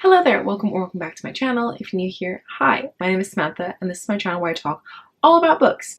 Hello there, welcome back to my channel. If you're new here, hi, my name is Samantha and this is my channel where I talk all about books.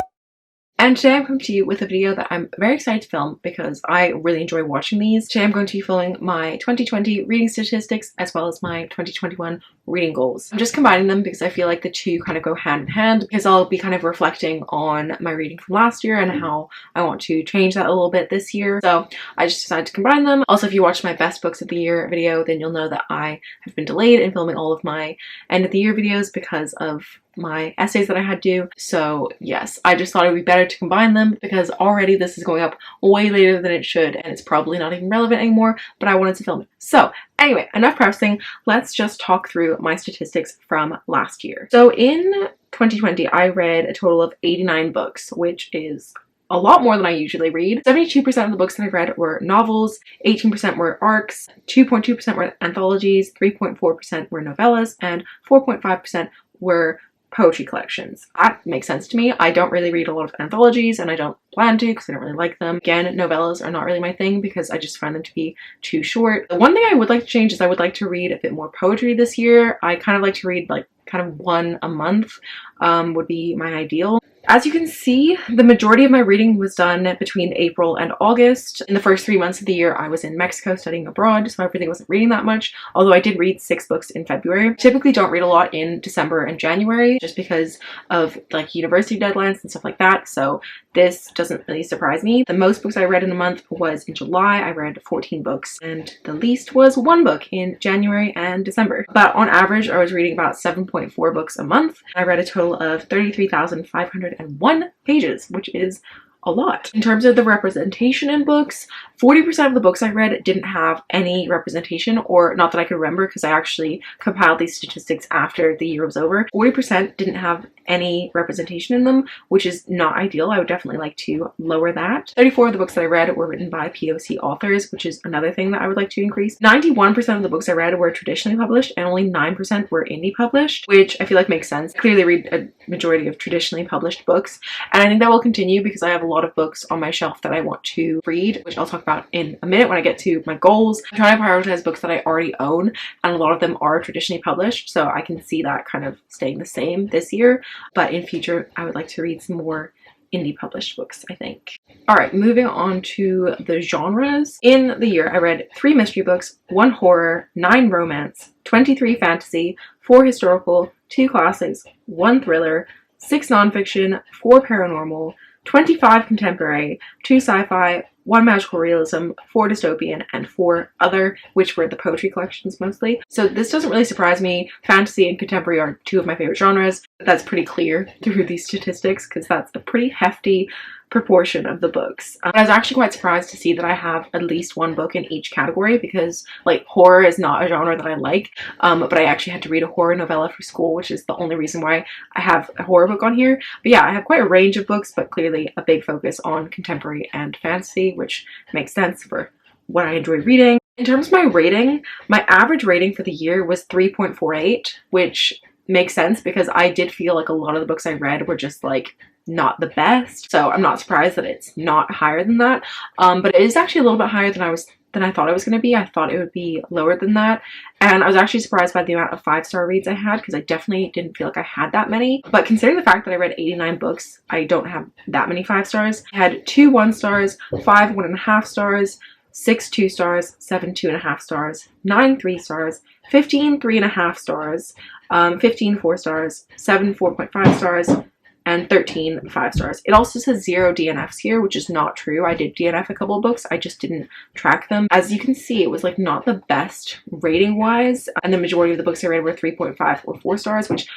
And today I'm coming to you with a video that I'm very excited to film because I really enjoy watching these. Today I'm going to be filming my 2020 reading statistics as well as my 2021 reading goals. I'm just combining them because I feel like the two kind of go hand in hand, because I'll be kind of reflecting on my reading from last year and how I want to change that a little bit this year. So I just decided to combine them. Also, if you watched my best books of the year video, then you'll know that I have been delayed in filming all of my end of the year videos because of my essays that I had due. So yes, I just thought it would be better to combine them because already this is going up way later than it should and it's probably not even relevant anymore, but I wanted to film it. So anyway, enough pressing, let's just talk through my statistics from last year. So in 2020, I read a total of 89 books, which is a lot more than I usually read. 72% of the books that I read were novels, 18% were arcs, 2.2% were anthologies, 3.4% were novellas, and 4.5% were poetry collections. That makes sense to me. I don't really read a lot of anthologies and I don't plan to because I don't really like them. Again, novellas are not really my thing because I just find them to be too short. The one thing I would like to change is I would like to read a bit more poetry this year. I kind of like to read like kind of one a month would be my ideal. As you can see, the majority of my reading was done between April and August. In the first 3 months of the year, I was in Mexico studying abroad, so I really wasn't reading that much, although I did read 6 books in February. Typically don't read a lot in December and January, just because of like university deadlines and stuff like that, so this doesn't really surprise me. The most books I read in a month was in July. I read 14 books, and the least was 1 book in January and December. But on average, I was reading about 7.4 books a month. I read a total of 33,501 pages, which is a lot. In terms of the representation in books, 40% of the books I read didn't have any representation, or not that I could remember because I actually compiled these statistics after the year was over. 40% didn't have any representation in them, which is not ideal. I would definitely like to lower that. 34 of the books that I read were written by POC authors, which is another thing that I would like to increase. 91% of the books I read were traditionally published and only 9% were indie published, which I feel like makes sense. I clearly read a majority of traditionally published books, and I think that will continue because I have a lot of books on my shelf that I want to read, which I'll talk about in a minute when I get to my goals. I'm trying to prioritize books that I already own, and a lot of them are traditionally published, so I can see that kind of staying the same this year. But in future, I would like to read some more indie published books, I think. Alright, moving on to the genres. In the year, I read 3 mystery books, 1 horror, 9 romance, 23 fantasy, 4 historical, 2 classics, 1 thriller, 6 nonfiction, 4 paranormal, 25 contemporary, 2 sci-fi, 1 magical realism, 4 dystopian, and 4 other, which were the poetry collections mostly. So this doesn't really surprise me. Fantasy and contemporary are 2 of my favorite genres. That's pretty clear through these statistics because that's a pretty hefty proportion of the books. I was actually quite surprised to see that I have at least 1 book in each category because like horror is not a genre that I like, but I actually had to read a horror novella for school, which is the only reason why I have a horror book on here. But yeah, I have quite a range of books, but clearly a big focus on contemporary and fantasy, which makes sense for what I enjoy reading. In terms of my rating, my average rating for the year was 3.48, which makes sense because I did feel like a lot of the books I read were just like not the best, so I'm not surprised that it's not higher than that, but it is actually a little bit higher than I thought it was going to be. I thought it would be lower than that, and I was actually surprised by the amount of 5-star reads I had because I definitely didn't feel like I had that many. But considering the fact that I read 89 books, I don't have that many 5 stars. I had 2 1 stars, 5 1.5 stars, 6 2 stars, 7 2.5 stars, 9 3 stars, 15 3.5 stars, 15 4 stars, 7 4.5 stars, and 13 5 stars. It also says 0 DNFs here, which is not true. I did DNF a couple of books, I just didn't track them. As you can see, it was like not the best rating wise, and the majority of the books I read were 3.5 or 4 stars, which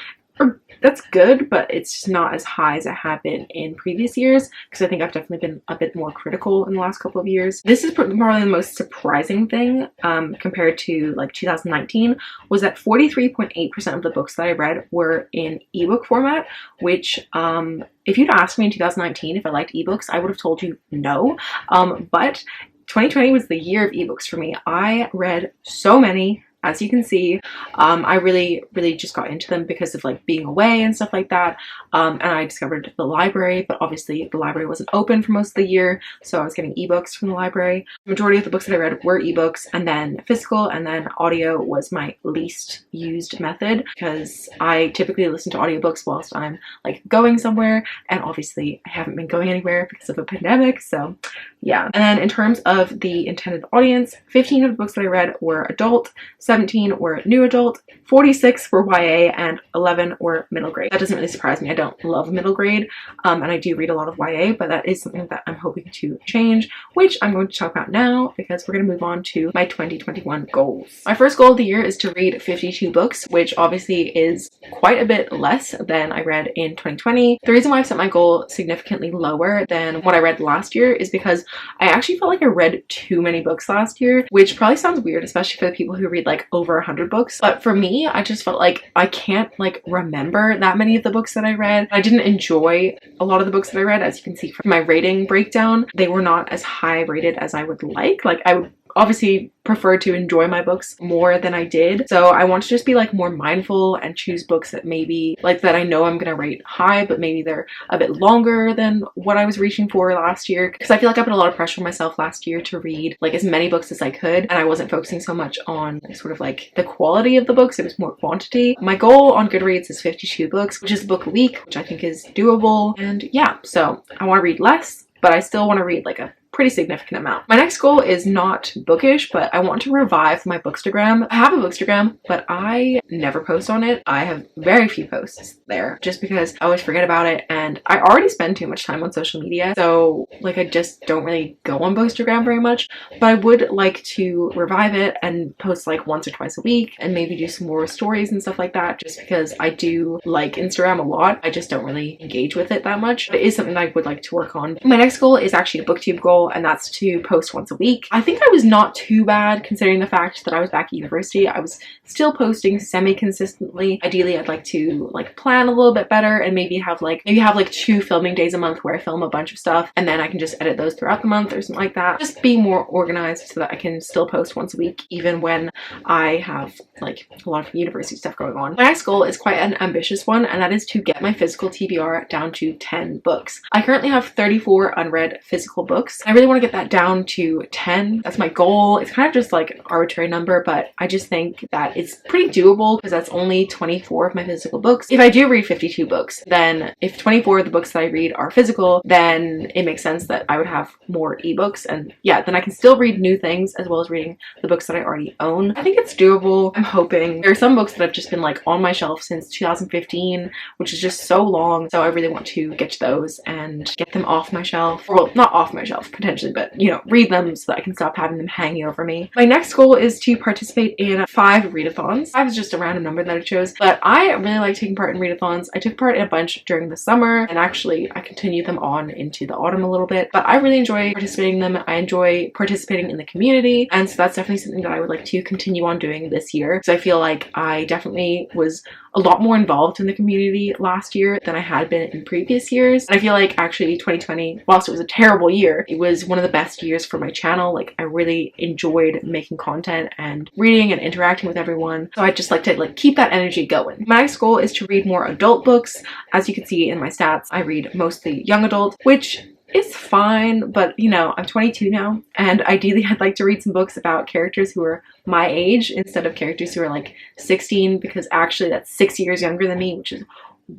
that's good, but it's just not as high as it had been in previous years because I think I've definitely been a bit more critical in the last couple of years. This is probably the most surprising thing compared to like 2019 was that 43.8% of the books that I read were in ebook format, which if you'd asked me in 2019 if I liked ebooks, I would have told you no, but 2020 was the year of ebooks for me. I read so many. As you can see, I really just got into them because of like being away and stuff like that, and I discovered the library, but obviously the library wasn't open for most of the year, so I was getting ebooks from the library. The majority of the books that I read were ebooks, and then physical, and then audio was my least used method because I typically listen to audiobooks whilst I'm like going somewhere, and obviously I haven't been going anywhere because of a pandemic, so yeah. And then in terms of the intended audience, 15 of the books that I read were adult, 17 were new adult, 46 were YA, and 11 were middle grade. That doesn't really surprise me. I don't love middle grade, and I do read a lot of YA, but that is something that I'm hoping to change, which I'm going to talk about now because we're going to move on to my 2021 goals. My first goal of the year is to read 52 books, which obviously is quite a bit less than I read in 2020. The reason why I've set my goal significantly lower than what I read last year is because I actually felt like I read too many books last year, which probably sounds weird, especially for the people who read like over 100 books. But for me, I just felt like I can't like remember that many of the books that I read. I didn't enjoy a lot of the books that I read. As you can see from my rating breakdown, they were not as high rated as I would like. Like, I would obviously prefer to enjoy my books more than I did. So I want to just be like more mindful and choose books that maybe like that I know I'm gonna rate high, but maybe they're a bit longer than what I was reaching for last year. Because I feel like I put a lot of pressure on myself last year to read like as many books as I could, and I wasn't focusing so much on sort of like the quality of the books, it was more quantity. My goal on Goodreads is 52 books, which is a book a week, which I think is doable. And yeah, so I want to read less, but I still want to read like a pretty significant amount. My next goal is not bookish, but I want to revive my Bookstagram. I have a Bookstagram, but I never post on it. I have very few posts there just because I always forget about it, and I already spend too much time on social media, so like I just don't really go on Bookstagram very much. But I would like to revive it and post like once or twice a week and maybe do some more stories and stuff like that, just because I do like Instagram a lot. I just don't really engage with it that much. But it is something that I would like to work on. My next goal is actually a booktube goal, and that's to post once a week. I think I was not too bad considering the fact that I was back at university. I was still posting semi-consistently. Ideally, I'd like to like plan a little bit better and maybe have like 2 filming days a month where I film a bunch of stuff and then I can just edit those throughout the month or something like that. Just be more organized so that I can still post once a week even when I have like a lot of university stuff going on. My next goal is quite an ambitious one, and that is to get my physical TBR down to 10 books. I currently have 34 unread physical books. I really want to get that down to 10. That's my goal. It's kind of just like an arbitrary number, but I just think that it's pretty doable because that's only 24 of my physical books. If I do read 52 books, then if 24 of the books that I read are physical, then it makes sense that I would have more ebooks, and yeah, then I can still read new things as well as reading the books that I already own. I think it's doable. I'm hoping. There are some books that have just been like on my shelf since 2015, which is just so long, so I really want to get to those and get them off my shelf. Well, not off my shelf potentially, but you know, read them so that I can stop having them hanging over me. My next goal is to participate in 5 readathons. 5 is just a random number that I chose, but I really like taking part in readathons. I took part in a bunch during the summer, and actually I continued them on into the autumn a little bit, but I really enjoy participating in them. I enjoy participating in the community, and so that's definitely something that I would like to continue on doing this year. So I feel like I definitely was a lot more involved in the community last year than I had been in previous years. And I feel like actually 2020, whilst it was a terrible year, it was one of the best years for my channel. Like, I really enjoyed making content and reading and interacting with everyone. So I'd just like to keep that energy going. My next goal is to read more adult books. As you can see in my stats, I read mostly young adult, which is fine, but you know, I'm 22 now, and ideally I'd like to read some books about characters who are my age instead of characters who are like 16, because actually that's 6 years younger than me, which is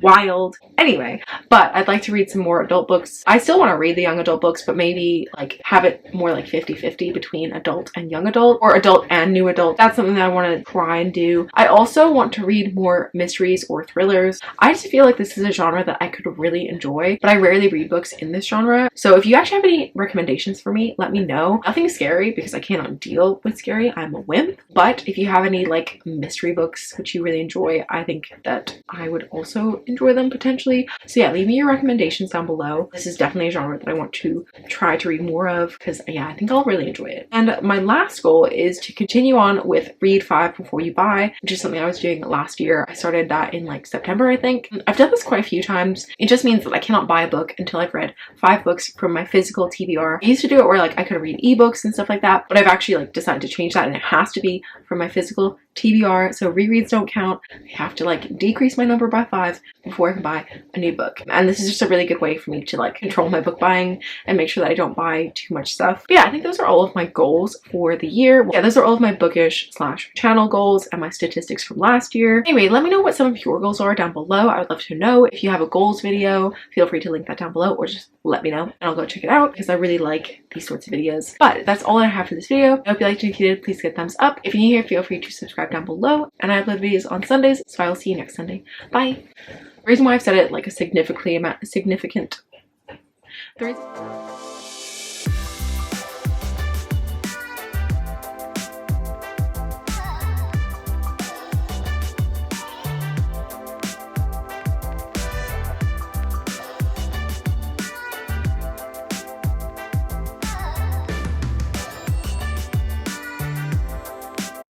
wild. Anyway, but I'd like to read some more adult books. I still want to read the young adult books, but maybe like have it more like 50-50 between adult and young adult, or adult and new adult. That's something that I want to try and do. I also want to read more mysteries or thrillers. I just feel like this is a genre that I could really enjoy, but I rarely read books in this genre. So if you actually have any recommendations for me, let me know. Nothing scary because I cannot deal with scary. I'm a wimp. But if you have any like mystery books which you really enjoy, I think that I would also enjoy them potentially. So yeah, leave me your recommendations down below. This is definitely a genre that I want to try to read more of because yeah, I think I'll really enjoy it. And my last goal is to continue on with read 5 before you buy, which is something I was doing last year. I started that in like September, I think. I've done this quite a few times. It just means that I cannot buy a book until I've read 5 books from my physical TBR. I used to do it where like I could read ebooks and stuff like that, but I've actually like decided to change that, and it has to be from my physical TBR, so rereads don't count. I have to like decrease my number by 5 before I can buy a new book. And this is just a really good way for me to like control my book buying and make sure that I don't buy too much stuff. But yeah, I think those are all of my goals for the year. Yeah, those are all of my bookish / channel goals and my statistics from last year. Anyway, let me know what some of your goals are down below. I would love to know. If you have a goals video, feel free to link that down below, or just let me know and I'll go check it out because I really like these sorts of videos. But that's all I have for this video. I hope you liked it. If you did, please give a thumbs up. If you're new here, feel free to subscribe down below, and I upload videos on Sundays, so I will see you next Sunday. Bye. The reason why I've said it like a significant